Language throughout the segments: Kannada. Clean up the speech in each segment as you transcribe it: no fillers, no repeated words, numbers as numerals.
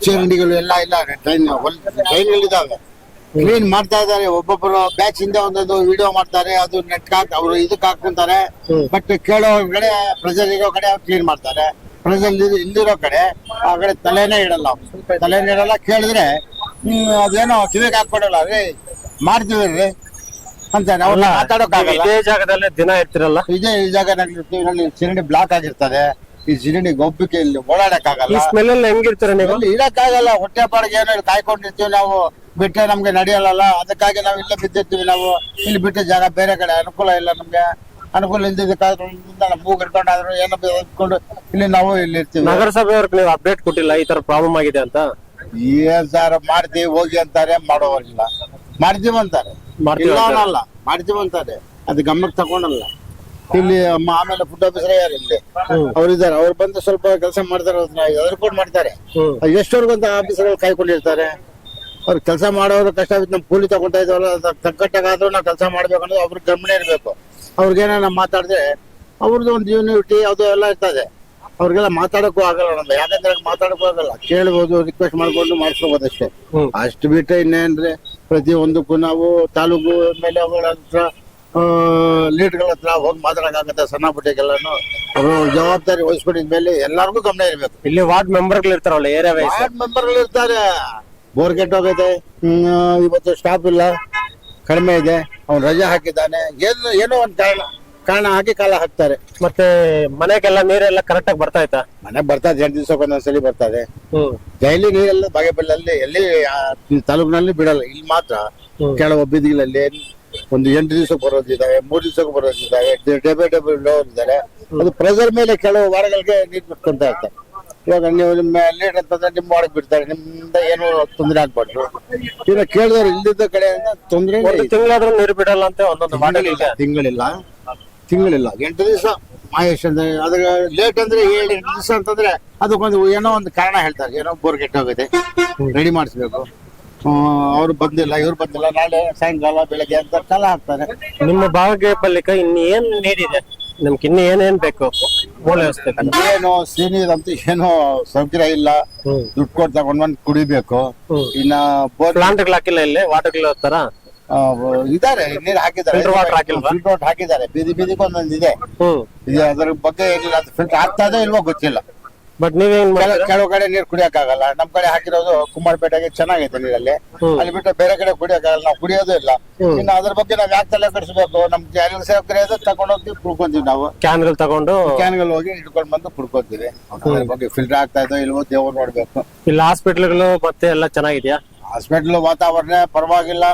ಚರಂಡಿಗಳು ಎಲ್ಲ ಇಲ್ಲ ಟ್ರೈನ್ಗಳಿದಾವೆ ಕ್ಲೀನ್ ಮಾಡ್ತಾ ಇದಾರೆ. ಒಬ್ಬೊಬ್ಬರು ಬ್ಯಾಚ್ ಇಂದ ಒಂದೊಂದು ವಿಡಿಯೋ ಮಾಡ್ತಾರೆ, ಅದು ನೆಟ್ ಅವರು ಇದಕ್ಕೆ ಹಾಕೊಂತಾರೆ. ಬಟ್ ಕೇಳೋ ಕಡೆ ಪ್ರೆಸರ್ ಇರೋ ಕಡೆ ಅವ್ರು ಕ್ಲೀನ್ ಮಾಡ್ತಾರೆ, ಪ್ರೆಸರ್ ಇಲ್ಲಿರೋ ಕಡೆ ಆ ಕಡೆ ತಲೆನೇ ಇಡಲ್ಲ. ಕೇಳಿದ್ರೆ ಅದೇನೋ ಕಿವಿಗೆ ಹಾಕೊಡಲ್ಲ ರೀ, ಮಾಡ್ತೀವಿ ರೀ ಅಂತಾನೆ. ಅವ್ರನ್ನ ಮಾತಾಡೋಕ್ಕಾಗಲ್ಲ. ಇದೇ ಜಾಗದಲ್ಲಿ ದಿನ ಇರ್ತಿರಲ್ಲ, ಇದೇ ಈ ಜಾಗದಲ್ಲಿ ಚರಂಡಿ ಬ್ಲಾಕ್ ಆಗಿರ್ತದೆ. ಈ ಚರಂಡಿ ಗೊಬ್ಬಕ್ಕೆ ಇಲ್ಲಿ ಓಡಾಡಕ್ಕಾಗಲ್ಲ. ಸ್ಮೆಲ್ ಎಲ್ಲ ಹೆಂಗಿರ್ತೀರ ನೀವು? ಇರಕ್ಕಾಗಲ್ಲ. ಹೊಟ್ಟೆ ಪಾಡಿಗೆ ಏನೋ ಕಾಯ್ಕೊಂಡಿರ್ತೀವಿ ನಾವು, ಬಿಟ್ಟರೆ ನಮ್ಗೆ ನಡೆಯಲ್ಲ. ಅದಕ್ಕಾಗಿ ನಾವು ಇಲ್ಲೇ ಬಿದ್ದಿರ್ತೀವಿ. ನಾವು ಇಲ್ಲಿ ಬಿಟ್ಟ ಜಾಗ ಬೇರೆ ಕಡೆ ಅನುಕೂಲ ಇಲ್ಲ. ನಮ್ಗೆ ಅನುಕೂಲ ಇಲ್ದಿದ್ದಕ್ಕಾದ್ರೂ ಮೂಗ್ ಇಟ್ಕೊಂಡಾದ್ರು ಏನೋ ಇಟ್ಕೊಂಡು ಇಲ್ಲಿ ನಾವು ಇಲ್ಲಿ ಇರ್ತೀವಿ. ನಗರಸಭೆಯವ್ರಿಗೆ ನೀವು ಅಪ್ಡೇಟ್ ಕೊಟ್ಟಿಲ್ಲ ಈ ತರ ಪ್ರಾಬ್ಲಮ್ ಆಗಿದೆ ಅಂತ? ಏನ್ ಸರ್ ಮಾಡ್ತೀವಿ ಹೋಗಿ ಅಂತಾರೆ, ಮಾಡೋವಾಗಿಲ್ಲ. ಮಾಡ್ತೀವಿ ಅಂತಾರೆ, ಇಲ್ಲ ಅನ್ನಲ್ಲ, ಮಾಡ್ತೀವಿ ಅಂತಾರೆ. ಅದು ಗಮನಕ್ಕೆ ತಗೊಂಡಲ್ಲ. ಇಲ್ಲಿ ಆಮೇಲೆ ಫುಡ್ ಆಫೀಸರ್ ಯಾರು ಇಲ್ಲಿ ಅವ್ರಿದ್ದಾರೆ, ಅವ್ರು ಬಂದು ಸ್ವಲ್ಪ ಕೆಲಸ ಮಾಡ್ತಾರೆ, ಎದುರ್ಕೊಂಡು ಮಾಡ್ತಾರೆ. ಎಷ್ಟವರೆಗಂತ ಆಫೀಸರ್ಗಳು ಕಾಯ್ಕೊಂಡಿರ್ತಾರೆ. ಅವ್ರು ಕೆಲಸ ಮಾಡೋರು ಕಷ್ಟ ಆಗುತ್ತೆ. ನಮ್ ಕೂಲಿ ತಗೊಂತಾ ಇದ್ದಾವಲ್ಲ, ತಕ್ಕಟ್ಟಾಗಾದ್ರೂ ನಾವು ಕೆಲಸ ಮಾಡ್ಬೇಕನ್ನೋದು ಅವ್ರ ಗಮನ ಇರ್ಬೇಕು. ಅವ್ರಿಗೇನ ನಾವು ಮಾತಾಡಿದ್ರೆ ಅವ್ರದ್ದು ಒಂದು ಯೂನಿಟಿ ಅದು ಎಲ್ಲ ಇರ್ತದೆ. ಅವ್ರಿಗೆಲ್ಲ ಮಾತಾಡಕ್ಕೂ ಆಗಲ್ಲ ನಮ್ಗೆ, ಯಾಕಂದ್ರೆ ಮಾತಾಡಕ್ಕೂ ಆಗಲ್ಲ. ಕೇಳ್ಬೋದು, ರಿಕ್ವೆಸ್ಟ್ ಮಾಡ್ಕೊಂಡು ಮಾಡಿಸ್ಕೋಬೋದು ಅಷ್ಟೇ. ಅಷ್ಟು ಬಿಟ್ಟರೆ ಇನ್ನೇನ್ರಿ, ಪ್ರತಿಯೊಂದಕ್ಕೂ ನಾವು ತಾಲೂಕು ಮೇಲೆ ಅವರ ಹತ್ರ ಲೀಡ್ಗಳ ಹತ್ರ ಹೋಗಿ ಮಾತಾಡಕ್ಕಾಗತ್ತೆ. ಸಣ್ಣ ಪುಟ್ಟಗೆಲ್ಲಾನು ಅವರು ಜವಾಬ್ದಾರಿ ವಹಿಸ್ಕೊಂಡಿದ್ಮೇಲೆ ಎಲ್ಲರಿಗೂ ಗಮನ ಇರ್ಬೇಕು. ಇಲ್ಲಿ ವಾರ್ಡ್ ಮೆಂಬರ್ಗಳು ಇರ್ತಾರಲ್ಲ, ಏರಿಯಾ ವಾರ್ಡ್ ಮೆಂಬರ್ಗಳು ಇರ್ತಾರೆ. ಬೋರ್ ಕೆಟ್ಟೋಗೈತೆ, ಇವತ್ತು ಸ್ಟಾಫ್ ಇಲ್ಲ, ಕಡಿಮೆ ಇದೆ, ಅವ್ನು ರಜೆ ಹಾಕಿದ್ದಾನೆ, ಏನೋ ಒಂದು ಕಾರಣ ಹಾಕಿ ಕಾಲ ಹಾಕ್ತಾರೆ. ಮತ್ತೆ ಮನೆಗೆಲ್ಲ ನೀರೆಲ್ಲ ಕರೆಕ್ಟ್ ಆಗಿ ಬರ್ತಾ ಇತ್ತಾ? ಮನೆಗೆ ಬರ್ತಾ ಇದೆ, 2 ದಿವಸಕ್ಕೆ ಒಂದೊಂದ್ಸಲಿ ಬರ್ತದೆ. ಡೈಲಿ ನೀರೆಲ್ಲ ಬಾಗೇಪಲ್ಲಿಯಲ್ಲಿ ಎಲ್ಲಿ ತಾಲೂಕಿನಲ್ಲಿ ಬಿಡಲ್ಲ. ಇಲ್ಲಿ ಮಾತ್ರ ಕೆಲವು ಬೀದಿಗಳಲ್ಲಿ ಒಂದು 8 ದಿವಸಕ್ಕೆ ಬರೋದಿದ್ದಾವೆ, 3 ದಿವಸಕ್ಕೆ ಬರೋದಿದ್ದಾವೆ, ಡಬಲ್ ಇದ್ದಾರೆ. ಅದು ಪ್ರೆಸರ್ ಮೇಲೆ ಕೆಲವು ವಾರಗಳಿಗೆ ನೀರು ಬಿಟ್ಕೊಂತ ಇರ್ತಾರೆ. ಇವಾಗ ನೀವು ನಿಮ್ಮ ಲೀಡ್ ಅಂತಂದ್ರೆ ನಿಮ್ಮ ಒಳಗೆ ಬಿಡ್ತಾರೆ, ನಿಮ್ಮಿಂದ ಏನು ತೊಂದರೆ ಆಗ್ಬಾರ್ದು. ಈಗ ಕೇಳಿದವ್ರು ಇಲ್ದಿದ್ದ ಕಡೆ ತೊಂದರೆ. ತಿಂಗಳಾದ್ರೂ ನೀರು ಬಿಡಲ್ಲ ಅಂತ ಒಂದೊಂದು ತಿಂಗಳಿಲ್ಲ 8 ದಿವಸ ಮಹೇಶ್ ಅಂದ್ರೆ. ಅದ್ರ ಲೇಟ್ ಅಂದ್ರೆ 7-8 ದಿವಸ ಅಂತಂದ್ರೆ ಅದಕ್ಕೊಂದು ಏನೋ ಒಂದು ಕಾರಣ ಹೇಳ್ತಾರೆ. ಏನೋ ಬೋರ್ ಕೆಟ್ಟೋಗಿದೆ, ರೆಡಿ ಮಾಡಿಸ್ಬೇಕು, ಅವ್ರು ಬಂದಿಲ್ಲ, ಇವ್ರು ಬಂದಿಲ್ಲ, ನಾಳೆ ಸಾಯಂಕಾಲ ಬೆಳಗ್ಗೆ ಅಂತ ಕಾಲ ಹಾಕ್ತಾರೆ. ನಿಮ್ಮ ಬಾಗೇಪಲ್ಲಿಕ ಇನ್ನೇನ್ ನೀರಿದೆ ನಿಮ್ಗೆ? ಇನ್ನು ಏನೇನ್ ಬೇಕು ಮೂಲ ವ್ಯವಸ್ಥೆ? ಏನೋ ಸೀನಿಯರ್ ಏನೋ ಸೌಕರ್ಯ ಇಲ್ಲ. ದುಡ್ಡು ಕೊಟ್ಟು ತಗೊಂಡ್ ಬಂದು ಕುಡಿಬೇಕು. ಇನ್ನ ಪ್ಲಾಂಟ್ ಹಾಕಿಲ್ಲ, ಇಲ್ಲಿ ವಾಟರ್ ತರ ಇದಾರೆ, ನೀರು ಹಾಕಿದ್ದಾರೆ, ಫಿಲ್ಟರ್ ವಾಟರ್ ಹಾಕಿದ್ದಾರೆ. ಬೀದಿಗೆ ಒಂದೊಂದು ಇದೆ. ಅದ್ರ ಬಗ್ಗೆ ಏನಿಲ್ಲ, ಅದು ಫಿಲ್ಟರ್ ಆಗ್ತಾ ಇದೋ ಇಲ್ವೋ ಗೊತ್ತಿಲ್ಲ. ಬಟ್ ನೀವೇನ್ ಕೆಲವು ಕಡೆ ನೀರು ಕುಡಿಯಕ್ಕಾಗಲ್ಲ. ನಮ್ ಕಡೆ ಹಾಕಿರೋದು ಕುಮಾರಪೇಟೆಗೆ ಚೆನ್ನಾಗೈತೆ ನೀರಲ್ಲಿ. ಅಲ್ಲಿ ಬಿಟ್ಟು ಬೇರೆ ಕಡೆ ಕುಡಿಯಕ್ಕಾಗಲ್ಲ, ನಾವು ಕುಡಿಯೋದು ಇಲ್ಲ. ಇನ್ನು ಅದ್ರ ಬಗ್ಗೆ ನಾವ್ ಯಾಕೆ ತಲೆ ಕಡಿಸ್ಬೇಕು? ನಮ್ ಕ್ಯಾನ್ ಸೌಕರ್ಯ ತಗೊಂಡೋಗ್ತೀವಿ, ಕುಡ್ಕೊಂತೀವಿ. ನಾವು ಕ್ಯಾನ್ಗಳು ತಗೊಂಡು ಕ್ಯಾನ್ಗಳು ಹೋಗಿ ಇಟ್ಕೊಂಡ್ ಬಂದು ಕುಡ್ಕೊಂತೀವಿ. ಅದ್ರ ಬಗ್ಗೆ ಫಿಲ್ಟರ್ ಆಗ್ತಾ ಇದೋ ಇಲ್ವೋ ದೇವ್ರು ನೋಡ್ಬೇಕು. ಇಲ್ಲಿ ಹಾಸ್ಪಿಟ್ಲ್ಗಳು ಮತ್ತೆ ಎಲ್ಲ ಚೆನ್ನಾಗಿದ್ಯಾ? ಹಾಸ್ಪಿಟ್ಲ್ ವಾತಾವರಣ ಪರವಾಗಿಲ್ಲ.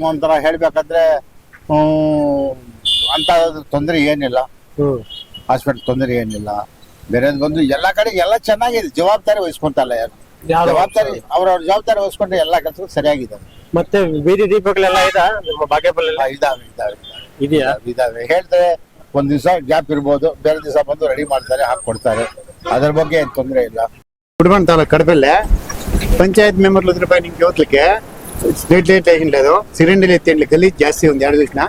ಒಂಥರ ಹೇಳ್ಬೇಕಂದ್ರೆ ಅಂತ ತೊಂದರೆ ಏನಿಲ್ಲ. ಹಾಸ್ಪಿಟ್ಲ್ ತೊಂದರೆ ಏನಿಲ್ಲ. ಬೇರೆ ಬಂದು ಎಲ್ಲಾ ಕಡೆ ಎಲ್ಲ ಚೆನ್ನಾಗಿದೆ. ಜವಾಬ್ದಾರಿ ವಹಿಸ್ಕೊಂತಲ್ಲ ಯಾರು. ಜವಾಬ್ದಾರಿ ಅವ್ರವ್ರ ಜವಾಬ್ದಾರಿ ವಹಿಸ್ಕೊಂಡ್ರೆ ಎಲ್ಲಾ ಕೆಲಸ ಸರಿಯಾಗಿದೆ. ಮತ್ತೆ ಬೀದಿ ದೀಪಗಳೆಲ್ಲ ಇದಾ ನಿಮ್ಮ ಬಾಗೇಪಲ್ಲಿ? ಇದಾವೆ. ಹೇಳ್ತಾರೆ ಒಂದ್ ದಿವಸ ಗ್ಯಾಪ್ ಇರ್ಬೋದು, ಬೇರೆ ದಿವಸ ಬಂದು ರೆಡಿ ಮಾಡ್ತಾರೆ, ಹಾಕೊಡ್ತಾರೆ. ಅದ್ರ ಬಗ್ಗೆ ಏನ್ ತೊಂದರೆ ಇಲ್ಲ. కుటుంబం తాలూకు కడపల్లే పంచాయత్ మెంబర్లు రూపాయి నింకి యువతలకి స్ట్రీట్ లైట్ వేసిన లేదు, సిలిండర్లు ఎత్తే గలీజ్ ಜಾಸ್ತಿ ఉంది. 2 ದಿವಸ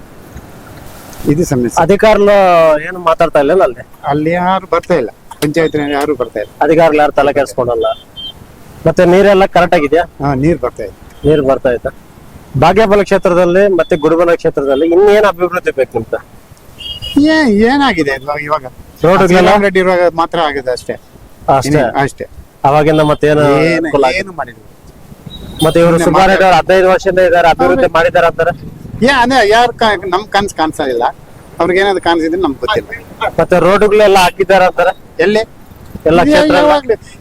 ಇದು ಸಮಸ್ಯೆ. ಅಧಿಕಾరులు ಏನು ಮಾತಾಡ್ತಾ ಇಲ್ಲ ಅಲ್ಲಿ ಯಾರು ಬರ್ತಾ ಇಲ್ಲ, ಪಂಚಾಯತ್ ಯಾರು ಬರ್ತಾ ಇಲ್ಲ. ಅಧಿಕಾರುలు ಯಾರು ತಲೆ ಕೆಡಿಸ್ಕೊಳಲ್ಲ. ಮತ್ತೆ ನೀರೆಲ್ಲ ಕರೆಕ್ಟ್ ಆಗಿದೆಯಾ? ನೀರು ಬರ್ತಾ ಇದೆ. ನೀರು ಬರ್ತಾ ಇತ್ತ. ಬಾಗೇಪಲ್ಲಿ ಕ್ಷೇತ್ರದಲ್ಲಿ ಮತ್ತೆ ಗುಡುಬನ ಕ್ಷೇತ್ರದಲ್ಲಿ ಇನ್ನೇನು ಅಭಿವೃದ್ಧಿ ಬೇಕು ನಿಮ್ಗೆ? ಏನಾಗಿದೆ ಇವಾಗ ರೋಡ್ ರೆಡ್ಡಿ ಇರುವಾಗ ಮಾತ್ರ ಆಗಿದೆ ಅಷ್ಟೇ. ಅಷ್ಟೇ. ಅವಾಗಿಂದ ಮತ್ತೇನು ಏನು ಮಾಡಿದ್ರು? ಮತ್ತೆ ಇವರು ಸುಮಾರು 15 ವರ್ಷದಿಂದ ಇದಾರೆ, ಅಭಿವೃದ್ಧಿ ಮಾಡಿದಾರೆ ಅಂತಾರೆ. ಅದೇ ಯಾರು ನಮ್ ಕನ್ಸ್ ಕಾಣಿಸೋದಿಲ್ಲ. ಅವ್ರಿಗೆ ಏನಾದ್ರು ಕಾಣಿಸಿದ್ರೆ ನಮ್ಗೆ ಗೊತ್ತಿಲ್ಲ. ಮತ್ತೆ ರೋಡ್ಗಳೆಲ್ಲ ಹಾಕಿದಾರ ಅಂತಾರೆ. ಎಲ್ಲಿ ಎಲ್ಲ ಕ್ಷೇತ್ರ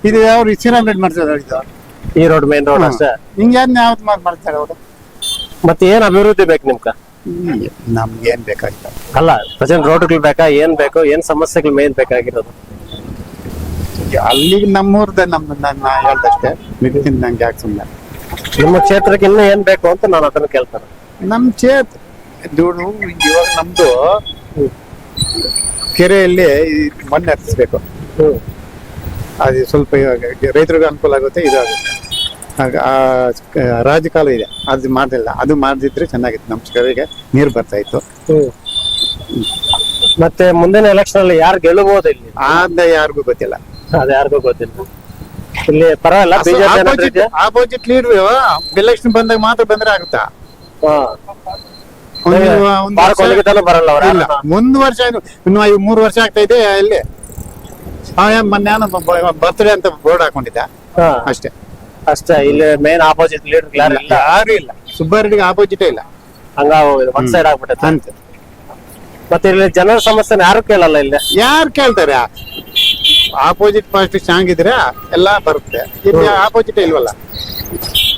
ಇದು ಅವ್ರು ರೆಡಿ ಮಾಡ್ತಾರೆ. ಈ ರೋಡ್ ಮೇನ್ ರೋಡ್ ಅಷ್ಟೇ. ಹಿಂಗೆ ಯಾವ್ದು ಮಾಡ್ತಾರೆ ಅವರು. ಮತ್ತೆ ಏನ್ ಅಭಿವೃದ್ಧಿ ಬೇಕು ನಿಮ್ಗೆ? ನಮ್ಗೆ ಏನ್ ಬೇಕಾಗಿಲ್ಲ. ಅಲ್ಲ, ಪ್ರೆಸೆಂಟ್ ರೋಡ್ಗಳು ಬೇಕಾ, ಏನ್ ಬೇಕು, ಏನ್ ಸಮಸ್ಯೆಗಳು ಮೇನ್ ಬೇಕಾಗಿರೋದು? ಅಲ್ಲಿಗೆ ನಮ್ಮೂರ್ದ ನನ್ನ ಹೇಳ್ದಷ್ಟೇ, ಮಿಕ್ಕಿನ ನಂಗೆ ಯಾಕೆ ಸುಮ್ಮನೆ. ನಿಮ್ಮ ಕ್ಷೇತ್ರಕ್ಕೆ ಇನ್ನು ಏನ್ ಬೇಕು ಅಂತ ನಾನು ಅದನ್ನ ಕೇಳ್ತಾನೆ. ನಮ್ ಕ್ಷೇತ್ರ ಇವಾಗ ನಮ್ದು ಕೆರೆಯಲ್ಲಿ ಮಣ್ಣು ಹತ್ತಿಸ್ಬೇಕು. ಅದು ಸ್ವಲ್ಪ ಇವಾಗ ರೈತರಿಗೆ ಅನುಕೂಲ ಆಗುತ್ತೆ, ಇದಾಗುತ್ತೆ. ರಾಜಕಾಲ ಇದೆ, ಅದು ಮಾಡ್ದಿಲ್ಲ. ಅದು ಮಾಡ್ದಿದ್ರೆ ಚೆನ್ನಾಗಿತ್ತು, ನಮ್ ಕೆರೆಗೆ ನೀರು ಬರ್ತಾ ಇತ್ತು. ಮತ್ತೆ ಮುಂದಿನ ಎಲೆಕ್ಷನ್ ಅಲ್ಲಿ ಯಾರು ಗೆಲ್ಲಬಹುದು ಇಲ್ಲಿ? ಯಾರಿಗೂ ಗೊತ್ತಿಲ್ಲ. ಅದು ಯಾರಿಗೂ ಗೊತ್ತಿಲ್ಲ. ಇಲ್ಲಿ ಪರವಾಗಿಲ್ಲ ಬಿಜೆಪಿ ಆಪೋಸಿಟ್ ಲೀಡರ್ ಎಲೆಕ್ಷನ್ ಬಂದಾಗ ಮಾತ್ರ ಬಂದ್ರೆ ಆಗುತ್ತಾ? ಬರಲ್ಲ ಅವ್ರ ಇಲ್ಲ, ಮುಂದ್ ವರ್ಷ ಇನ್ನು 3 ವರ್ಷ ಆಗ್ತಾ ಇದೆ. ಇಲ್ಲಿ ಮೊನ್ನೆ ಬರ್ತ್ಡೇ ಅಂತ ಬೋರ್ಡ್ ಹಾಕೊಂಡಿದ್ದ ಅಷ್ಟೇ. ಅಷ್ಟೇ. ಇಲ್ಲಿ ಮೇನ್ ಆಪೋಸಿಟ್ ಲೀಡರ್ ಯಾರು ಇಲ್ಲ, ಸುಬ್ಬಾರೆಡ್ಡಿಗೆ ಆಪೋಸಿಟ್ ಇಲ್ಲ, ಹಂಗ ಒಂದ್ ಸೈಡ್ ಆಗ್ಬಿಟ್ಟೈತೆ ಅಂತ. ಮತ್ತೆ ಇಲ್ಲಿ ಜನರ ಸಮಸ್ಯೆ ಯಾರು ಕೇಳಲ್ಲ ಇಲ್ಲಿ. ಯಾರು ಕೇಳ್ತಾರೆ? ಆಪೋಸಿಟ್ ಪಾರ್ಟಿ ಸ್ಟ್ರಾಂಗ್ ಇದ್ರೆ ಎಲ್ಲ ಬರುತ್ತೆ. ಇಲ್ಲಿ ಆಪೋಸಿಟ್ ಇಲ್ವಲ್ಲ.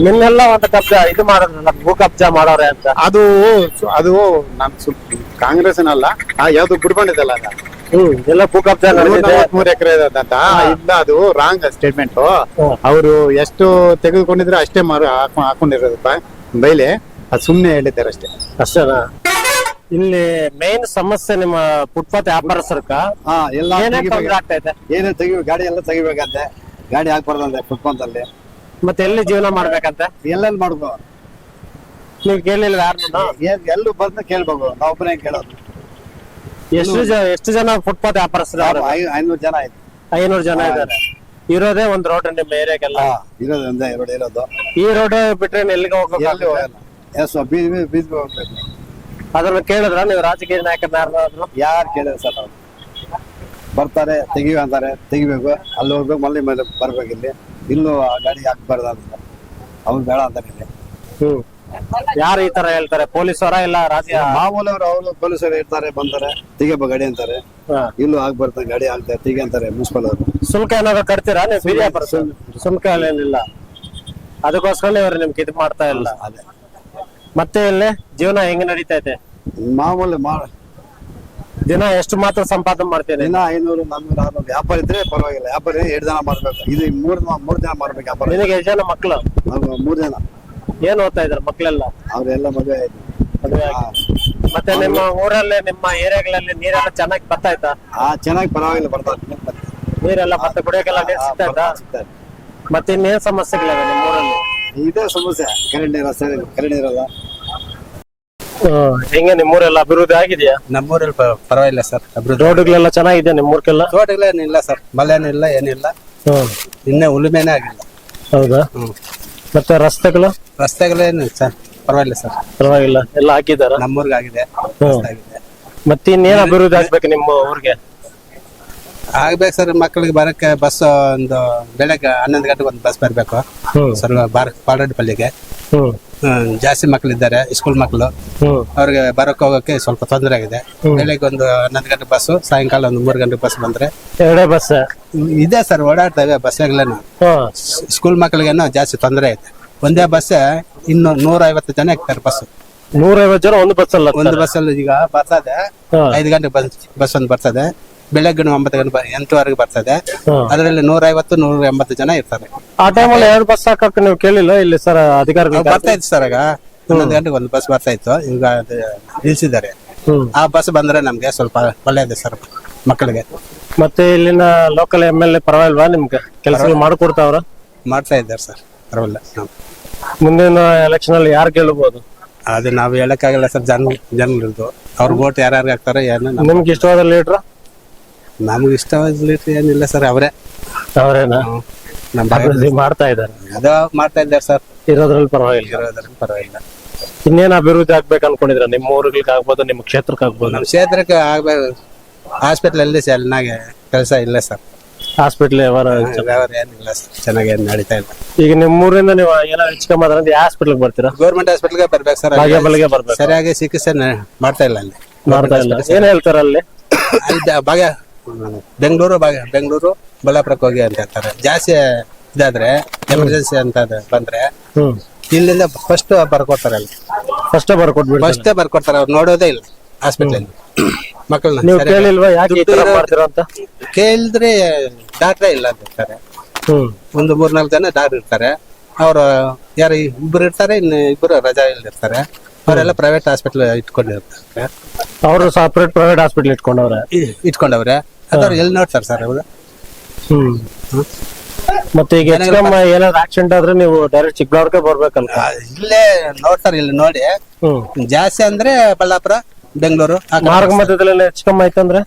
ನಿನ್ನೆಲ್ಲ ಒಂದು ಕಬ್ಜಾ ಇದು ಮಾಡೋದ್ರಲ್ಲ, ಭೂ ಕಬ್ಜಾ ಮಾಡೋರೆ ಅಂತ. ಅದು ನಮ್ ಕಾಂಗ್ರೆಸ್ನಲ್ಲ, ಯಾವ್ದು ಬಿಡ್ಕೊಂಡಿದ್ದಲ್ಲ ಎಲ್ಲ ಭೂ ಕಬ್ಜಾ ನಡೆದಿದೆ. 3 ಎಕರೆ ಅಂತ ಇಲ್ಲ, ಅದು ರಾಂಗ್ ಸ್ಟೇಟ್ಮೆಂಟ್. ಅವರು ಎಷ್ಟು ತೆಗೆದುಕೊಂಡಿದ್ರೆ ಅಷ್ಟೇ ಹಾಕೊಂಡಿರೋದು ಬೈಲೆ, ಅದು ಸುಮ್ನೆ ಹೇಳಿದ್ದಾರೆ ಅಷ್ಟೇ. ಅಷ್ಟೇನಾ? ಇಲ್ಲಿ ಮೇನ್ ಸಮಸ್ಯೆ ನಿಮ್ಮ ಫುಟ್ಪಾತ್ ವ್ಯಾಪಾರಸ್ಥರ್ಕ ಎಲ್ಲ ತೊಂದ್ರೆ ಆಗ್ತಾ ಇದೆ. ಏನೇ ಗಾಡಿ ಎಲ್ಲ ತೆಗಿಬೇಕಂತೆ, ಗಾಡಿ ಹಾಕ್ಬಾರ್ದಂತೆ ಫುಟ್ಪಾತ್ ಅಲ್ಲಿ. ಮತ್ತೆ ಎಲ್ಲಿ ಜೀವನ ಮಾಡ್ಬೇಕಂತ ಎಲ್ಲೆಲ್ಲಿ ಮಾಡ್ಕೋ, ನೀವು ಕೇಳಿಲ್ಲ ಯಾರನ್ನ? ಎಲ್ಲೂ ಬಂದ ಕೇಳ್ಬೇಕು, ನಾವೊಬ್ಬನೇ ಕೇಳೋದು. ಎಷ್ಟು ಜನ ಫುಟ್ಪಾತ್ ವ್ಯಾಪಾರಸ್ಥರು? 500 ಜನ ಆಯ್ತು. 500 ಜನ ಇದ್ದಾರೆ. ಇರೋದೇ ಒಂದ್ ರೋಡ್ ನಿಮ್ಮ ಏರಿಯಾಗೆಲ್ಲ? ಇರೋದು ಒಂದೇ ರೋಡ್ ಇರೋದು. ಈ ರೋಡ್ ಬಿಟ್ರೆ ಎಲ್ಲಿಗೆ ಹೋಗ್ಬೇಕು? ಬೀದಿ ಹೋಗ್ಬೇಕು. ಅದನ್ನ ಕೇಳಿದ್ರ ನೀವು ರಾಜಕೀಯ ನಾಯಕರನ್ನ ಯಾರು? ಯಾರು ಕೇಳಿದ್ರು ಸರ್? ಅವ್ರು ಬರ್ತಾರೆ, ತೆಗಿವೆ ಅಂತಾರೆ, ತೆಗಿಬೇಕು, ಅಲ್ಲಿ ಹೋಗ್ಬೇಕು, ಮళ్ళీ ಬರ್ಬೇಕು. ಇಲ್ಲೂ ಆ ಗಾಡಿ ಹಾಕ್ಬಾರ್ದು ಅಂತ ಅವ್ರು ಬೇಡ ಅಂತಾರೆ ಇಲ್ಲಿ. ಯಾರು ಈ ತರ ಹೇಳ್ತಾರೆ? ಪೊಲೀಸರ ಇಲ್ಲ ರಾಜ್ಯ ಮಾಮೂಲಿ ಅವರು ಪೊಲೀಸರು ಇರ್ತಾರೆ, ಬಂತಾರೆ, ತೆಗಿಯಪ್ಪ ಗಾಡಿ ಅಂತಾರೆ. ಇಲ್ಲೂ ಆಗ್ಬಾರ್ದು, ಗಾಡಿ ಆಗ್ತಾರೆ, ತೆಗಿ ಅಂತಾರೆ ಮುನ್ಸಿಪಲ್ ಅವರು. ಶುಲ್ಕ ಏನಾದ್ರು ಕಟ್ತೀರಾ ನೀವು? ಬೀದಿ ವ್ಯಾಪಾರ ಶುಲ್ಕ ಏನಿಲ್ಲ, ಅದಕ್ಕೋಸ್ಕರ ಇವ್ರು ನಿಮ್ಗೆ ಇದು ಮಾಡ್ತಾ ಇಲ್ಲ. ಅದೇ. ಮತ್ತೆ ಇಲ್ಲಿ ಜೀವನ ಹೆಂಗ್ ನಡೀತಾ ಇದೆ? ಮಾಮೂಲಿ ದಿನ ಎಷ್ಟು ಮಾತ್ರ ಸಂಪಾದನೆ ಮಾಡ್ತೇನೆ? ದಿನ 500, 400, 600. ವ್ಯಾಪಾರ ಇದ್ರೆ ಪರವಾಗಿಲ್ಲ, ವ್ಯಾಪಾರ 2 ಜನ ಮಾಡ್ಬೇಕು. ಇದು 3 ಜನ ಮಾಡ್ಬೇಕು ವ್ಯಾಪಾರ. ನಿನಗೆ ಎಷ್ಟು ಜನ ಮಕ್ಳು? 3 ಜನ. ಏನ್ ಓದ್ತಾ ಇದಾರೆ ಮಕ್ಳೆಲ್ಲ? ಅವ್ರೆಲ್ಲ ಮದುವೆ ಆಯ್ತು. ಮತ್ತೆ ನಿಮ್ಮ ಊರಲ್ಲಿ, ನಿಮ್ಮ ಏರಿಯಾಗಳಲ್ಲಿ ನೀರೆಲ್ಲ ಚೆನ್ನಾಗಿ ಬರ್ತಾ ಇತ್ತಾ? ಚೆನ್ನಾಗಿ ಪರವಾಗಿಲ್ಲ, ಬರ್ತಾರೆ ನೀರೆಲ್ಲ. ಮತ್ತೆ ಕುಡಿಯೋಕೆಲ್ಲ ನೀರು ಸಿಗ್ತಾ ಇತ್ತಾ? ಮತ್ತೆ ಇನ್ನೇನ್ ಸಮಸ್ಯೆಗಳಿವೆ ನಿಮ್ಮ ಊರಲ್ಲಿ? ಇದೇ ಸಮಸ್ಯೆ, ಕರೆಂಟ್ ನೀರಲ್ಲ. ಹೆಂಗೆ ನಿಮ್ಮೂರೆಲ್ಲ ಅಭಿವೃದ್ಧಿ ಆಗಿದೆಯಾ? ನಮ್ಮೂರಲ್ಲಿ ಪರವಾಗಿಲ್ಲ ಸರ್, ಅಭಿವೃದ್ಧಿ. ರೋಡ್ಗಳೆಲ್ಲ ಚೆನ್ನಾಗಿದೆ ನಿಮ್ಮೂರ್ಗೆಲ್ಲ? ತೋಟಗಳೇನಿಲ್ಲ ಸರ್, ಮಳೆನಿಲ್ಲ, ಏನಿಲ್ಲ. ಇನ್ನೇ ಉಳುಮೆನೇ ಆಗಿಲ್ಲ. ಹೌದಾ? ಮತ್ತೆ ರಸ್ತೆಗಳೇನು ಸರ್ ಪರವಾಗಿಲ್ಲ ಸರ್, ಪರವಾಗಿಲ್ಲ, ಎಲ್ಲ ಹಾಕಿದಾರ? ನಮ್ಮೂರ್ಗೆ ಆಗಿದೆ. ಮತ್ತೆ ಇನ್ನೇನ್ ಅಭಿವೃದ್ಧಿ ಆಗ್ಬೇಕು ನಿಮ್ಮ ಊರಿಗೆ? ಆಗ್ಬೇಕು ಸರ್, ಮಕ್ಕಳಿಗೆ ಬರಕ್ಕೆ ಬಸ್ ಒಂದು ಬೆಳಗ್ಗೆ 11 ಗಂಟೆಗೆ ಒಂದು ಬಸ್ ಬರ್ಬೇಕು. ಸ್ವಲ್ಪ ಪಾಡಡ್ಪಲ್ಲಿಗೆ ಜಾಸ್ತಿ ಮಕ್ಕಳಿದ್ದಾರೆ, ಸ್ಕೂಲ್ ಮಕ್ಕಳು. ಅವ್ರಿಗೆ ಬರಕ್ ಹೋಗಕ್ಕೆ ಸ್ವಲ್ಪ ತೊಂದರೆ ಆಗಿದೆ. ಬೆಳಿಗ್ಗೆ ಒಂದು 11 ಗಂಟೆ ಬಸ್, ಸಾಯಂಕಾಲ ಒಂದು 3 ಗಂಟೆ ಬಸ್ ಬಂದ್ರೆ 2 ಬಸ್ ಇದೆ ಸರ್, ಓಡಾಡ್ತವೆ ಬಸ್ಗಳೇನು. ಸ್ಕೂಲ್ ಮಕ್ಕಳಿಗೇನೋ ಜಾಸ್ತಿ ತೊಂದರೆ ಐತೆ. ಒಂದೇ ಬಸ್ ಇನ್ನು 150 ಜನ ಇರ್ತಾರೆ. ಬಸ್ 150 ಜನ ಒಂದು ಬಸ್ ಅಲ್ಲ? ಒಂದು ಬಸ್ ಅಲ್ಲಿ ಈಗ ಬರ್ತದೆ, 5 ಗಂಟೆ ಬಸ್ ಒಂದು ಬರ್ತದೆ, ಬೆಳಗ್ಗೆ 9 ಗಂಟೆ 8ವರೆಗೆ ಬರ್ತದೆ. ಅದರಲ್ಲಿ 150, 180 ಜನ ಇರ್ತಾರೆ. ಆ ಟೈಮಲ್ಲಿ 2 ಬಸ್ ಹಾಕಕ್ಕೆ ನೀವು ಕೇಳಿಲ್ಲ ಇಲ್ಲಿ ಸರ್ ಅಧಿಕಾರಿಗಳು? ಬರ್ತಾ ಇತ್ತು ಸರ್, ಆಗ 11 ಗಂಟೆಗೆ ಒಂದು ಬಸ್ ಬರ್ತಾ ಇತ್ತು, ಈಗ ನಿಲ್ಸಿದ್ದಾರೆ. ಆ ಬಸ್ ಬಂದ್ರೆ ನಮ್ಗೆ ಸ್ವಲ್ಪ ಒಳ್ಳೆಯದು ಸರ್ ಮಕ್ಕಳಿಗೆ. ಮತ್ತೆ ಇಲ್ಲಿನ ಲೋಕಲ್ MLA ಪರವಾಗಿಲ್ವಾ ನಿಮ್ಗೆ? ಕೆಲಸ ಮಾಡ್ಕೊಡ್ತಾವ್ರ? ಮಾಡ್ತಾ ಇದ್ದಾರೆ ಸರ್, ಪರವಾಗಿಲ್ಲ. ಮುಂದಿನ ಎಲೆಕ್ಷನ್ ಅಲ್ಲಿ ಯಾರು ಗೆಲ್ಲಬಹುದು? ಅದು ನಾವು ಹೇಳಕ್ಕಾಗಲ್ಲ ಸರ್, ಜನಗಳದ್ದು ಅವ್ರ ವೋಟ್ ಯಾರ್ಯಾರು ಹಾಕ್ತಾರೆ ಏನು. ನಿಮ್ಗೆ ಇಷ್ಟವಾದ ಲೀಡ್ರು? ನಮ್ಗೆ ಇಷ್ಟವಾದ ಲೀಡರ್ ಏನಿಲ್ಲ ಸರ್, ಅವರೇನಾ ಮಾಡ್ತಾ ಇದ್ದಾರೆ? ಅದು ಮಾಡ್ತಾ ಇದ್ದಾರೆ ಸರ್, ಇರೋದ್ರಲ್ಲಿ ಪರವಾಗಿಲ್ಲ. ಇನ್ನೇನ್ ಅಭಿವೃದ್ಧಿ ಆಗ್ಬೇಕು ಅನ್ಕೊಂಡಿದ್ರ ನಿಮ್ಮ ಊರುಗಳಿಗೆ ಆಗ್ಬೋದು, ನಿಮ್ಮ ಕ್ಷೇತ್ರಕ್ಕೆ ಆಗ್ಬೋದು? ನಮ್ಮ ಕ್ಷೇತ್ರಕ್ಕೆ ಆಗ್ಬೇಕು. ಹಾಸ್ಪಿಟಲ್ ಅಲ್ಲಿ ಚೆನ್ನಾಗಿ ಕೆಲಸ ಇಲ್ಲ ಸರ್, ಹಾಸ್ಪಿಟ್ಲ್ ಏನಿಲ್ಲ ಸರ್, ಚೆನ್ನಾಗಿ ಏನ್ ನಡೀತಾ ಇಲ್ಲ. ಈಗ ನಿಮ್ಮ ಊರಿಂದ ನೀವು ಏನೋ ಹೆಚ್ಚು ಹಾಸ್ಪಿಟಲ್ ಬರ್ತೀರಾ? ಗೌರ್ಮೆಂಟ್ ಹಾಸ್ಪಿಟಲ್ಗೆ ಬರ್ಬೇಕು ಸರ್, ಬರ್ಬೇಕು. ಸರಿಯಾಗಿ ಚಿಕಿತ್ಸೆ ಮಾಡ್ತಾ ಇಲ್ಲ ಅಲ್ಲಿ. ಏನ್ ಹೇಳ್ತಾರ ಅಲ್ಲಿ? ಬೆಂಗಳೂರು ಬಳ್ಳಾಪುರಕ್ಕೆ ಹೋಗಿ ಅಂತ ಹೇಳ್ತಾರೆ. ಜಾಸ್ತಿ ಇದಾದ್ರೆ ಎಮರ್ಜೆನ್ಸಿ ಅಂತ ಬಂದ್ರೆ ಇಲ್ಲಿಂದ ಫಸ್ಟ್ ಬರ್ಕೊಡ್ತಾರೆ, ಅಲ್ಲಿ ಫಸ್ಟ್ ಬರ್ಕೊಡ್ತಾರೆ. ಅವ್ರು ನೋಡೋದೇ ಇಲ್ಲ ಹಾಸ್ಪಿಟಲ್ ಮಕ್ಕಳನ್ನ. ಕೇಳಿದ್ರೆ ಡಾಕ್ಟ್ರೇ ಇಲ್ಲ ಅಂತ ಹೇಳ್ತಾರೆ. ಒಂದು 3-4 ಜನ ಡಾಕ್ಟರ್ ಇರ್ತಾರೆ, ಅವ್ರು ಯಾರು ಇಬ್ರು ಇರ್ತಾರೆ, ಇನ್ನು ಇಬ್ರು ರಜಾ ಇರ್ತಾರೆ. ಅವರೆಲ್ಲ ಪ್ರೈವೇಟ್ ಹಾಸ್ಪಿಟಲ್ ಇಟ್ಕೊಂಡಿರ್ತಾರೆ. ಅವರು ಸಪರೇಟ್ ಪ್ರೈವೇಟ್ ಹಾಸ್ಪಿಟಲ್ ಇಟ್ಕೊಂಡವ್ರೆ. ಅದ್ರ ಎಲ್ಲಿ ನೋಡ್ತಾರೆ ಸರ್ ಅವರು? ಮತ್ತೆ ಈಗ ಏನಾದ್ರು ಆಕ್ಸಿಡೆಂಟ್ ಆದ್ರೆ ನೀವು ಡೈರೆಕ್ಟ್ ಚಿಕ್ಕಬಳ್ಳಾಪುರಕ್ಕೆ ಬರ್ಬೇಕಲ್ಲ? ಇಲ್ಲೇ ನೋಡ್ತಾರೆ, ಇಲ್ಲಿ ನೋಡಿ. ಜಾಸ್ತಿ ಅಂದ್ರೆ ಬಳ್ಳಾಪುರ, ಬೆಂಗಳೂರು. ಮಾರ್ಗ ಮಧ್ಯದಲ್ಲಿ ಹೆಚ್ಚು ಕಮ್ಮಿ ಆಯ್ತಂದ್ರೆ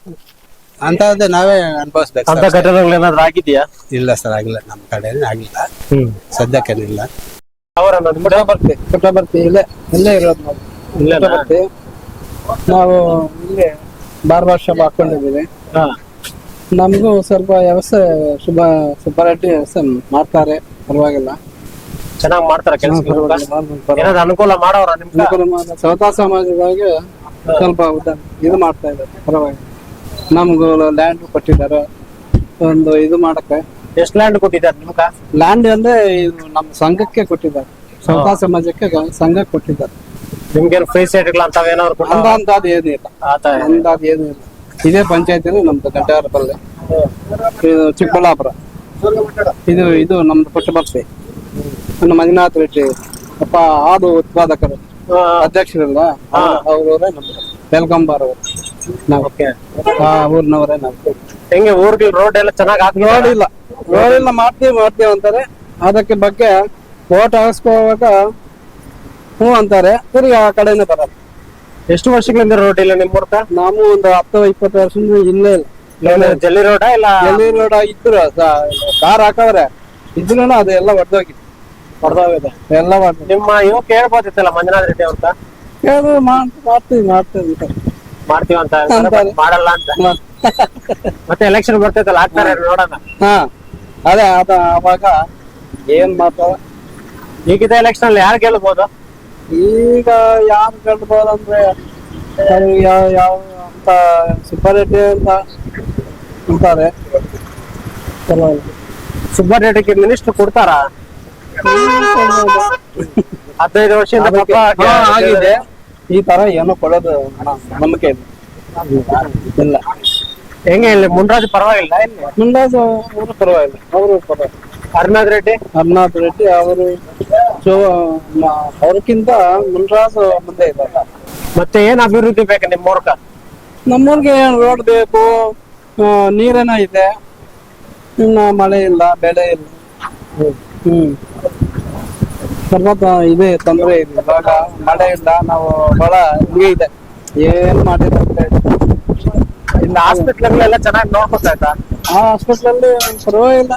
ಅಂತದ್ದೇ ನಾವೇ ಅನುಭವಿಸ್ಬೇಕು ಅಂತ ಸರ್. ಘಟನೆಗಳು ಏನಾದ್ರು ಆಗಿದೆಯಾ? ಇಲ್ಲ ಸರ್, ಆಗಿಲ್ಲ, ನಮ್ಮ ಕಡೆ ಆಗಿಲ್ಲ ಸದ್ಯಕ್ಕೇನಿಲ್ಲ. ಪುಟ್ಟಬರ್ತಿ ಇಲ್ಲೇ ಇರೋದು ನಾವು. ಪುಟ್ಟಬರ್ತಿ ನಾವು ಇಲ್ಲಿ ಬಾರ್ಬಾರ್ ಶಾಪ್ ಹಾಕೊಂಡಿದ್ದೀವಿ. ನಮಗೂ ಸ್ವಲ್ಪ ವ್ಯವಸ್ಥೆ ಸುಬ್ಬಾರೆಡ್ಡಿ ವ್ಯವಸ್ಥೆ ಮಾಡ್ತಾರೆ, ಪರವಾಗಿಲ್ಲ. ಚೆನ್ನಾಗಿ ಮಾಡ್ತಾರ ಕೆಲಸ? ಏನಾದ್ರು ಅನುಕೂಲ ಮಾಡೋರ ನಿಮ್ಗೆ? ಸವತಾ ಸಮಾಜದಾಗ ಸ್ವಲ್ಪ ಇದು ಮಾಡ್ತಾ ಇದ್ದಾರೆ, ಪರವಾಗಿಲ್ಲ. ನಮ್ಗೂ ಲ್ಯಾಂಡ್ ಕೊಟ್ಟಿದ್ದಾರೆ, ಒಂದು ಇದು ಮಾಡಕ್ಕೆ. ಎಷ್ಟು ಲ್ಯಾಂಡ್ ಕೊಟ್ಟಿದ್ದಾರೆ ನಿಮ್ಗ? ಲ್ಯಾಂಡ್ ಅಂದ್ರೆ ಇದು ನಮ್ಮ ಸಂಘಕ್ಕೆ ಕೊಟ್ಟಿದ್ದಾರೆ, ಸವತಾ ಸಮಾಜಕ್ಕೆ ಸಂಘಕ್ಕೆ ಕೊಟ್ಟಿದ್ದಾರೆ. ನಿಮ್ಗೇನು ಫ್ರೀ ಸೈಟ್ಗಳು ಅಂತಾವ ಏನಾದ್ರು ಅಂದಾಜ್ ಏನಿಲ್ಲ, ಅಂದಾಜ್ ಏನಿಲ್ಲ. ಇದೇ ಪಂಚಾಯತಿನ ನಮ್ದು ಗಡ್ಡಾರಪಲ್ಲೆ, ಇದು ಚಿಕ್ಕಬಳ್ಳಾಪುರ. ಇದು ನಮ್ದು ಪುಟ್ಟಬರ್ತಿ. ನಮ್ಮ ಮಂಜುನಾಥ್ ರೆಡ್ಡಿ ಅಪ್ಪ ಹಾಲು ಉತ್ಪಾದಕರು ಅಧ್ಯಕ್ಷರಲ್ಲ, ಅವರವರೇ ನಮ್ದು ಬೆಲ್ಕಂಬಾರ್ ಅವರು. ನಾವು ಆ ಊರಿನವರೇ ನಾವು. ಹೆಂಗೆ ಊರ್ಗೆ ರೋಡ್ ಎಲ್ಲ ಚೆನ್ನಾಗಿ ರೋಡ್ ಇಲ್ಲ ಮಾಡ್ತೀವಿ ಅಂತಾರೆ. ಅದಕ್ಕೆ ಬಗ್ಗೆ ಓಟ್ ಹಾಕಿಸ್ಕೋವಾಗ ಹ್ಞೂ ಅಂತಾರೆ, ತಿರ್ಗಿ ಆ ಕಡೆನೇ ಬರಲ್ಲ. ಎಷ್ಟು ವರ್ಷಗಳಿಂದ ರೋಡ್ ಇಲ್ಲ ನಿಮ್ ಊರ್ಕ? ನಾವು ಒಂದು 10-20 ವರ್ಷದಿಂದ ಇಲ್ಲೇ ಇಲ್ಲ. ಜಲ್ಲಿ ರೋಡ ಇಲ್ಲ ಎಲ್ಲಿ ರೋಡ್ ಇದ್ರು ಕಾರ್ ಹಾಕವ್ರೆ ಇದ್ರು ಅದೆಲ್ಲ ಹೊಡೆದೋಗಿದೆ ಎಲ್ಲ ಹೊಡೆದು. ನಿಮ್ಮ ಇವ್ ಕೇಳ್ಬೋದಿತ್ತಲ್ಲ ಮಂಜುನಾಥ್ ರೆಡ್ಡಿ ಅವ್ರ ಕೇಳಿದ್ರೆ ಮಾಡ್ತೀವಿ ಮಾಡ್ತೀವಿ ಅಂತ ಅಂತಾರೆ. ಮಾಡಲ್ಲ ಅಂತ. ಮತ್ತೆ ಎಲೆಕ್ಷನ್ ಬರ್ತೈತಲ್ಲ ಆಗ್ತಾರೆ ನೋಡೋಣ. ಹಾ ಅದೇ ಅವಾಗ ಏನ್ ಮಾಡ್ತಾವ. ಈಗಿದ ಎಲೆಕ್ಷನ್ ಅಲ್ಲಿ ಯಾರು ಗೆಲ್ಬಹುದು? ಈಗ ಯಾರು ಗೆಲ್ಬೋದಂದ್ರೆ ಯಾವ ಅಂತ ಸುಬ್ಬಾರೆಡ್ಡಿ ಅಂತ ಅಂತಾರೆ. ಸುಬ್ಬಾರೆಡ್ಡಿಗೆ ಮಿನಿಸ್ಟರ್ ಕೊಡ್ತಾರ? 15 ವರ್ಷದಿಂದ ಪಾಪ ಆಗಿದೆ. ಈ ತರ ಏನೋ ಕೊಡೋದು ನಂಬಿಕೆ ಇಲ್ಲ. ಹೆಂಗೆ ಇಲ್ಲಿ ಮುನ್ರಾಜ್ ಪರವಾಗಿಲ್ಲ? ಇಲ್ಲಿ ಮುಂದಾಜು ಅವರು ಪರವಾಗಿಲ್ಲ, ಅವರು ಪರವಾಗಿಲ್ಲ. ಹರ್ನಾಥ್ ರೆಡ್ಡಿ ಅವರು ಅವ್ರಕ್ಕಿಂತ ಮುನ್ರಾಜು ಮುಂದೆ ಇದ್ದಾರೆ. ಮತ್ತೆ ಏನ್ ಅಭಿವೃದ್ಧಿ ಬೇಕು ನಿಮ್ ಊರ್ಕ? ನಮ್ಮೂರ್ಗೆ ರೋಡ್ ಬೇಕು, ನೀರೇನ ಇದೆ, ಇನ್ನ ಮಳೆ ಇಲ್ಲ, ಬೆಳೆ ಇಲ್ಲ. ಸ್ವಲ್ಪ ಇದೆ, ತೊಂದರೆ ಇದೆ. ಇವಾಗ ಮಳೆ ಇಲ್ಲ, ನಾವು ಬಹಳ ಹಿಂಗೆ ಇದೆ, ಏನ್ ಮಾಡಿದ್ರೆ. ಇಲ್ಲಿ ಹಾಸ್ಪಿಟ್ಲ್ಗಳೆಲ್ಲ ಚೆನ್ನಾಗಿ ನೋಡ್ಕೊತಾ ಇದ್ದ? ಆ ಹಾಸ್ಪಿಟ್ಲಲ್ಲಿ ಪರವಾಗಿಲ್ಲ,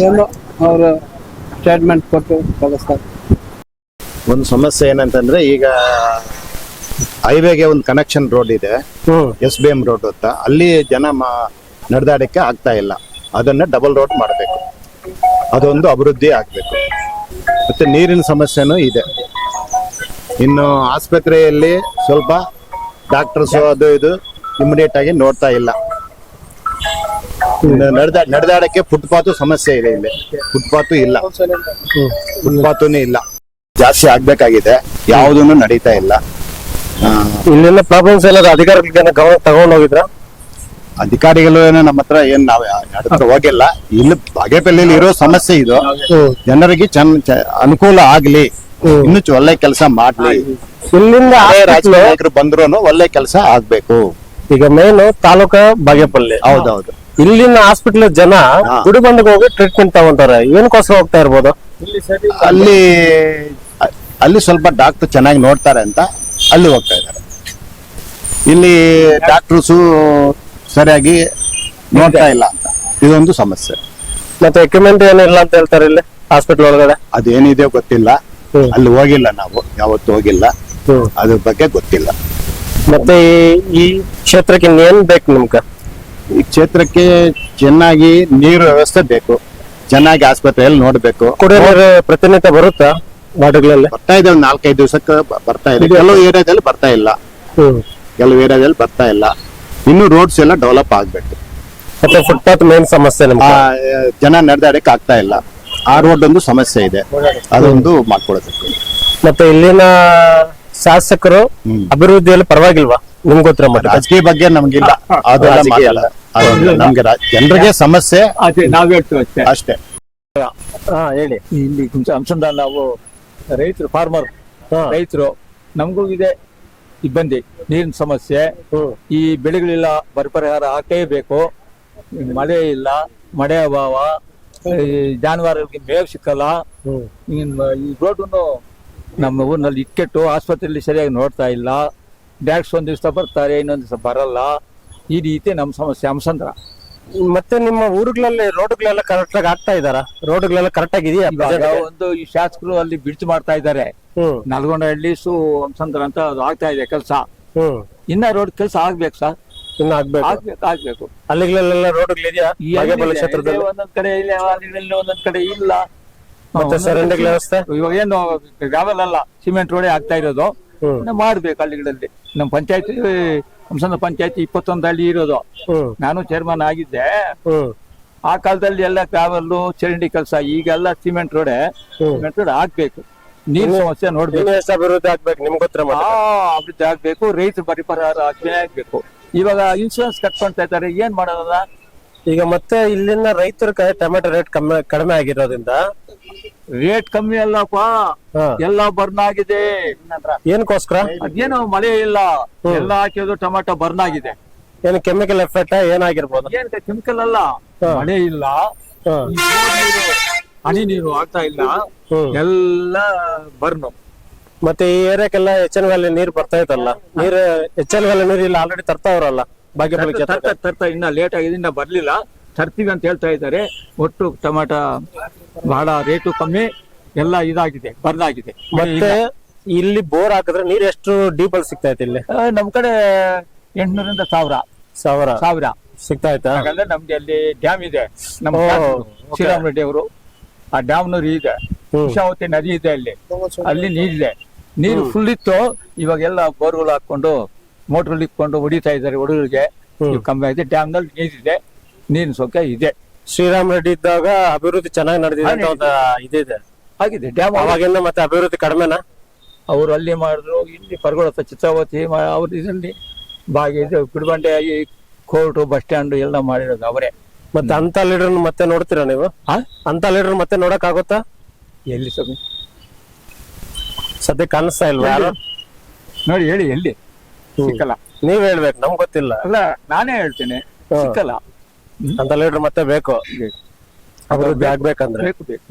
ಏನೋ ಅವರು ಟ್ರೀಟ್ಮೆಂಟ್ ಕೊಟ್ಟು ಕಳಿಸ್ತಾರೆ. ಒಂದು ಸಮಸ್ಯೆ ಏನಂತಂದ್ರೆ, ಈಗ ಹೈವೇಗೆ ಒಂದು ಕನೆಕ್ಷನ್ ರೋಡ್ ಇದೆ, SBM ರೋಡ್ ಅಂತ. ಅಲ್ಲಿ ಜನ ನಡೆದಾಡಕ್ಕೆ ಆಗ್ತಾ ಇಲ್ಲ. ಅದನ್ನ ಡಬಲ್ ರೋಡ್ ಮಾಡಬೇಕು, ಅದೊಂದು ಅಭಿವೃದ್ಧಿ ಆಗ್ಬೇಕು. ಮತ್ತೆ ನೀರಿನ ಸಮಸ್ಯೆನೂ ಇದೆ. ಇನ್ನು ಆಸ್ಪತ್ರೆಯಲ್ಲಿ ಸ್ವಲ್ಪ ಡಾಕ್ಟರ್ಸ್ ಅದು ಇದು ಇಮಿಡಿಯೇಟ್ ಆಗಿ ನೋಡ್ತಾ ಇಲ್ಲ. ನಡೆದಾಡಕ್ಕೆ ಫುಟ್ಪಾತ್ ಸಮಸ್ಯೆ ಇದೆ. ಇಲ್ಲಿ ಫುಟ್ಪಾತ್ ಇಲ್ಲ, ಫುಟ್ಪಾತೂ ಇಲ್ಲ. ಜಾಸ್ತಿ ಆಗ್ಬೇಕಾಗಿದೆ, ಯಾವುದನ್ನು ನಡೀತಾ ಇಲ್ಲ. ಇಲ್ಲೆಲ್ಲ ಪ್ರಾಬ್ಲಮ್ಸ್ ಎಲ್ಲ ಅಧಿಕಾರಿಗಳಿಗೆ ಗಮನ ತಗೊಂಡ್ ಹೋಗಿದ್ರ? ಅಧಿಕಾರಿಗಳು ಏನೋ ನಮ್ಮ ಹತ್ರ ಏನ್ ನಾವು ಹತ್ರ ಹೋಗಿಲ್ಲ. ಇಲ್ಲಿ ಬಾಗೇಪಲ್ಲಿಯಲ್ಲಿ ಇರೋ ಸಮಸ್ಯೆ ಇದು, ಜನರಿಗೆ ಅನುಕೂಲ ಆಗ್ಲಿ, ಇನ್ನು ಒಳ್ಳೆ ಕೆಲಸ ಮಾಡ್ಲಿ. ಇಲ್ಲಿಂದ ರಾಜಕೀಯ ಬಂದ್ರು ಒಳ್ಳೆ ಕೆಲಸ ಆಗ್ಬೇಕು. ಈಗ ಮೇನ್ ತಾಲೂಕ ಬಾಗೇಪಲ್ಲಿ. ಹೌದೌದು. ಇಲ್ಲಿನ ಹಾಸ್ಪಿಟಲ್ ಜನ ಗುಡಿಬಂದಕ್ಕೆ ಹೋಗಿ ಟ್ರೀಟ್ಮೆಂಟ್ ತಗೊಂತಾರೆ. ಏನಕ್ಕೋಸ್ಕರ ಹೋಗ್ತಾ ಇರ್ಬೋದು? ಅಲ್ಲಿ ಸ್ವಲ್ಪ ಡಾಕ್ಟರ್ ಚೆನ್ನಾಗಿ ನೋಡ್ತಾರೆ ಅಂತ ಅಲ್ಲಿ ಹೋಗ್ತಾ ಇದ್ದಾರೆ. ಇಲ್ಲಿ ಡಾಕ್ಟರ್ಸು ಸರಿಯಾಗಿ ನೋಡ್ತಾ ಇಲ್ಲ ಅಂತ ಇದೊಂದು ಸಮಸ್ಯೆ. ಮತ್ತೆ ಎಕ್ವಿಪ್ಮೆಂಟ್ ಏನಿಲ್ಲ ಅಂತ ಹೇಳ್ತಾರೆ ಇಲ್ಲಿ ಹಾಸ್ಪಿಟಲ್ ಒಳಗಡೆ. ಅದೇನಿದೆ ಗೊತ್ತಿಲ್ಲ, ಅಲ್ಲಿ ಹೋಗಿಲ್ಲ, ನಾವು ಯಾವತ್ತು ಹೋಗಿಲ್ಲ, ಅದ್ರ ಬಗ್ಗೆ ಗೊತ್ತಿಲ್ಲ. ಮತ್ತೆ ಈ ಕ್ಷೇತ್ರಕ್ಕೆ ಏನ್ ಬೇಕು ನಿಮ್ಗ? ಈ ಕ್ಷೇತ್ರಕ್ಕೆ ಚೆನ್ನಾಗಿ ನೀರು ವ್ಯವಸ್ಥೆ ಬೇಕು, ಚೆನ್ನಾಗಿ ಆಸ್ಪತ್ರೆಯಲ್ಲಿ ನೋಡ್ಬೇಕು. ಕುಡಿಯೋ ನೀರು ಪ್ರತಿನಿತ್ಯ ಬರುತ್ತಾ ವಾರ್ಡ್ಗಳಲ್ಲಿ? ಬರ್ತಾ ಇದೆ, ಒಂದು 4-5 ದಿವಸಕ್ಕೆ ಬರ್ತಾ ಇದೆ. ಕೆಲವು ಏರಿಯಾದಲ್ಲಿ ಬರ್ತಾ ಇಲ್ಲ, ಕೆಲವು ಏರಿಯಾದಲ್ಲಿ ಬರ್ತಾ ಇಲ್ಲ. ಇನ್ನು ರೋಡ್ಸ್ ಎಲ್ಲ ಡೆವಲಪ್ ಆಗ್ಬೇಕು. ಮತ್ತೆ ಫುಟ್ಪಾತ್ ಮೇನ್ ಸಮಸ್ಯೆ ನಿಮ್ಗೆ? ಜನ ನಡೆದಾಡಕ್ ಆಗ್ತಾ ಇಲ್ಲ. ಆ ರೋಡ್ ಒಂದು ಸಮಸ್ಯೆ ಇದೆ, ಅದೊಂದು ಮಾಡ್ಕೊಳ್ಬೇಕು. ಮತ್ತೆ ಇಲ್ಲಿನ ಶಾಸಕರು ಅಭಿವೃದ್ಧಿಯಲ್ಲಿ ಪರವಾಗಿಲ್ವಾ ನಿಮ್ಗೆ ಗೊತ್ತಿರೋ ಮಟ್ಟ? ರಾಜಕೀಯ ಬಗ್ಗೆ ನಮ್ಗಿಲ್ಲ, ಅದೆಲ್ಲ ಮಾತಾಡಲ್ಲ. ನಮ್ಗೆ ಜನರಿಗೆ ಸಮಸ್ಯೆ ಅಷ್ಟೇ. ಹೇಳಿ. ಇಲ್ಲಿ ಅಂಶದ ನಾವು ರೈತರು, ಫಾರ್ಮರ್ ರೈತರು, ನಮಗೂ ಇದೆ ಇಬ್ಬಂದಿ, ನೀರಿನ ಸಮಸ್ಯೆ. ಈ ಬೆಳೆಗಳಿಲ್ಲ, ಪರಿಹಾರ ಹಾಕಲೇಬೇಕು. ಮಳೆ ಇಲ್ಲ, ಮಳೆ ಅಭಾವ, ಜಾನುವಾರುಗಳಿಗೆ ಮೇವು ಸಿಕ್ಕಲ್ಲ. ಈ ರೋಡನ್ನು ನಮ್ಮ ಊರಿನಲ್ಲಿ ಇಟ್ಕೆಟ್ಟು ಆಸ್ಪತ್ರೆಯಲ್ಲಿ ಸರಿಯಾಗಿ ನೋಡ್ತಾ ಇಲ್ಲ. ಡಾಕ್ಟರ್ಸ್ ಒಂದ್ ದಿವಸ ಬರ್ತಾರೆ, ಇನ್ನೊಂದ್ ದಿವಸ ಬರಲ್ಲ. ಈ ರೀತಿ ನಮ್ಮ ಸಮಸ್ಯೆ ಹಂಸಂದ್ರ. ಮತ್ತೆ ನಿಮ್ಮ ಊರುಗಳಲ್ಲಿ ರೋಡ್ಗಳೆಲ್ಲ ಕರೆಕ್ಟ್ ಆಗಿ ಆಗ್ತಾ ಇದಾರ? ರೋಡ್ಗಳೆಲ್ಲ ಕರೆಕ್ಟ್ ಆಗಿದೆಯಾ? ಇವಾಗ ಒಂದು ಈ ಶಾಸಕರು ಅಲ್ಲಿ ಬಿಡ್ತು ಮಾಡ್ತಾ ಇದ್ದಾರೆ. ಹ್ಮ್ ನಲ್ಗೊಂಡಹಳ್ಳಿ ಹಂಸಂದ್ರ ಅಂತ ಅದು ಆಗ್ತಾ ಇದೆ ಕೆಲಸ. ಹ್ಮ್ ಇನ್ನ ರೋಡ್ ಕೆಲಸ ಆಗ್ಬೇಕು ಸರ್, ಇನ್ನು ಆಗ್ಬೇಕು. ಆಗ್ಬೇಕು. ಅಲ್ಲಿಗಳೆಲ್ಲ ರೋಡ್ಗಳಿದೆಯಾ ಬಾಗೇಪಲ್ಲಿ ಕ್ಷೇತ್ರದಲ್ಲಿ? ಒಂದೊಂದ್ ಕಡೆ ಇಲ್ಲ, ಹಳ್ಳಿಗಳಲ್ಲಿ ಒಂದೊಂದ್ ಕಡೆ ಇಲ್ಲ. ಮತ್ತೆ ಚರಂಡಿ ವ್ಯವಸ್ಥೆ? ಇವಾಗ ಏನು ಗ್ರಾವೆಲ್ ಅಲ್ಲ, ಸಿಮೆಂಟ್ ರೋಡೇ ಆಗ್ತಾ ಇರೋದು. ಹ್ಮ್. ಇನ್ನು ಮಾಡ್ಬೇಕು ಹಳ್ಳಿಗಳಲ್ಲಿ. ನಮ್ಮ ಪಂಚಾಯತಿ ಹಂಸಂದ್ರ ಪಂಚಾಯತಿ 21 ಹಳ್ಳಿ ಇರೋದು. ಹ್ಮ್ ನಾನು ಚೇರ್ಮನ್ ಆಗಿದ್ದೆ. ಹ್ಮ್ ಆ ಕಾಲದಲ್ಲಿ ಎಲ್ಲ ಗ್ರಾವೆಲ್ಲು ಚರಂಡಿ ಕೆಲಸ, ಈಗೆಲ್ಲ ಸಿಮೆಂಟ್ ರೋಡ್ ಆಗ್ಬೇಕು. ನೀರ್ ಸಮಸ್ಯೆ ನೋಡ್ಬೇಕು, ಇನ್ನು ಎಷ್ಟು ಅಭಿವೃದ್ಧಿ ಆಗ್ಬೇಕು ನಿಮ್ಗೆ ಗೊತ್ತಿರ ಅಭಿವೃದ್ಧಿ ಆಗ್ಬೇಕು. ರೈತರ ಪರಿಹಾರ ಆಗ್ಬೇಕು. ಇವಾಗ ಇನ್ಶೂರೆನ್ಸ್ ಕಟ್ಕೊಂತ ಇದ್ದಾರೆ, ಏನ್ ಮಾಡೋದ? ಈಗ ಮತ್ತೆ ಇಲ್ಲಿನ ರೈತರ ಟೊಮೆಟೊ ರೇಟ್ ಕಡಿಮೆ ಆಗಿರೋದ್ರಿಂದ ರೇಟ್ ಕಮ್ಮಿ ಅಲ್ಲಪ್ಪ, ಹಾ. ಎಲ್ಲ ಬರ್ನ್ ಆಗಿದೆ. ಏನಕ್ಕೋಸ್ಕರ? ಅದೇನೋ ಮಳೆ ಇಲ್ಲ, ಎಲ್ಲ ಹಾಕಿದ್ರು ಟೊಮೆಟೊ ಬರ್ನ್ ಆಗಿದೆ. ಏನು ಕೆಮಿಕಲ್ ಎಫೆಕ್ಟ್ ಏನಾಗಿರ್ಬೋದು? ಏನ್ ಕೆಮಿಕಲ್ ಅಲ್ಲ, ಮಳೆ ಇಲ್ಲ, ಹಾ. ಈ ನೀರು, ಹನಿ ನೀರು ಆಗ್ತಾ ಇಲ್ಲ, ಎಲ್ಲ ಬರ್ನು. ಮತ್ತೆ ಈ ಏರಿಯಾಕ್ಕೆಲ್ಲ ಎಚ್.ಎನ್. ವ್ಯಾಲಿ ನೀರ್ ಬರ್ತಾ ಇತ್ತಲ್ಲ, ನೀರ್ ಎಚ್.ಎನ್. ವ್ಯಾಲಿ ನೀರ್ ಇಲ್ಲ ಆಲ್ರೆಡಿ ತರ್ತಾವ್ರಲ್ಲ ಬಾಗೇಪಲ್ಲಿ ಕ್ಷೇತ್ರ? ತರ್ತಾ ಇನ್ನ ಲೇಟ್ ಆಗಿದೆ, ಇನ್ನ ಬರ್ಲಿಲ್ಲ. ತರ್ತೀವಿ ಅಂತ ಹೇಳ್ತಾ ಇದ್ದಾರೆ. ಒಟ್ಟು ಟೊಮೆಟೊ ಬಹಳ ರೇಟು ಕಮ್ಮಿ, ಎಲ್ಲ ಇದಾಗಿದೆ, ಬರ್ದಾಗಿದೆ. ಮತ್ತೆ ಇಲ್ಲಿ ಬೋರ್ ಹಾಕಿದ್ರೆ ನೀರ್ ಎಷ್ಟು ಡೀಪ್ ಅಲ್ಲಿ ಸಿಗ್ತಾ ಇತ್ತು ಇಲ್ಲಿ? ನಮ್ ಕಡೆ 800ರಿಂದ 1000 ಸಿಗ್ತಾ ಇತ್ತಾ? ಯಾಕಂದ್ರೆ ನಮ್ಗೆ ಅಲ್ಲಿ ಡ್ಯಾಮ್ ಇದೆ. ನಮ್ಮ ಓ, ಶ್ರೀರಾಮ್ ರೆಡ್ಡಿ ಅವರು ಆ ಡ್ಯಾಮ್ ನೀರು ಇದೆ, ಕುಶಾವತಿ ನದಿ ಇದೆ, ಅಲ್ಲಿ ನೀರಿದೆ. ನೀರು ಫುಲ್ ಇತ್ತು. ಇವಾಗೆಲ್ಲ ಬೋರ್ಗಳು ಹಾಕೊಂಡು ಮೋಟರ್ ಇಟ್ಕೊಂಡು ಹೊಡಿತಾ ಇದ್ದಾರೆ ಹುಡುಗರಿಗೆ. ಕಮ್ಮಿ ಆಗಿದೆ. ಡ್ಯಾಮ್ ನಲ್ಲಿ ನೀರಿದೆ, ನೀರಿನ ಸೌಖ್ಯ ಇದೆ. ಶ್ರೀರಾಮ್ ರೆಡ್ಡಿ ಇದ್ದಾಗ ಅಭಿವೃದ್ಧಿ ಚೆನ್ನಾಗಿ ನಡೆದಿದೆ ಅಂತ ಒಂದು ಇದಿದೆ. ಆಗಿದೆ ಡ್ಯಾಮ್. ಅವಾಗಿಂದ ಮತ್ತೆ ಅಭಿವೃದ್ಧಿ ಕಡಿಮೆನಾ? ಅವ್ರು ಅಲ್ಲಿ ಮಾಡಿದ್ರು, ಇಲ್ಲಿ ಪರ್ಗೊಳತ್ತ ಚಿತ್ರಾವತಿ ಅವ್ರ ಇದರಲ್ಲಿ ಇದು ಬಿಡುಬಂಡೆ, ಕೋರ್ಟು, ಬಸ್ ಸ್ಟ್ಯಾಂಡ್ ಎಲ್ಲ ಮಾಡಿರೋದು ಅವರೇ. ಮತ್ತೆ ಅಂತ ಲೀಡರ್ ಮತ್ತೆ ನೋಡ್ತೀರಾ ನೀವು? ಅಂತ ಲೀಡರ್ ಮತ್ತೆ ನೋಡಕ್ ಆಗುತ್ತಾ? ಎಲ್ಲಿ ಸ್ವಾಮಿ ಸದ್ಯ ಕಾಣಿಸ್ತಾ ಇಲ್ವಾ ಯಾರು? ನೋಡಿ ಹೇಳಿ, ಎಲ್ಲಿ ಸಿಕ್ಕಲ್ಲ. ನೀವ್ ಹೇಳ್ಬೇಕು, ನಮ್ಗ್ ಗೊತ್ತಿಲ್ಲ. ಅಲ್ಲ, ನಾನೇ ಹೇಳ್ತೇನೆ, ಸಿಕ್ಕಲ್ಲ. ಅಂತ ಲೀಡರ್ ಮತ್ತೆ ಬೇಕು ಅಭಿವೃದ್ಧಿ ಆಗ್ಬೇಕಂದ್ರೆ. ಬೇಕು.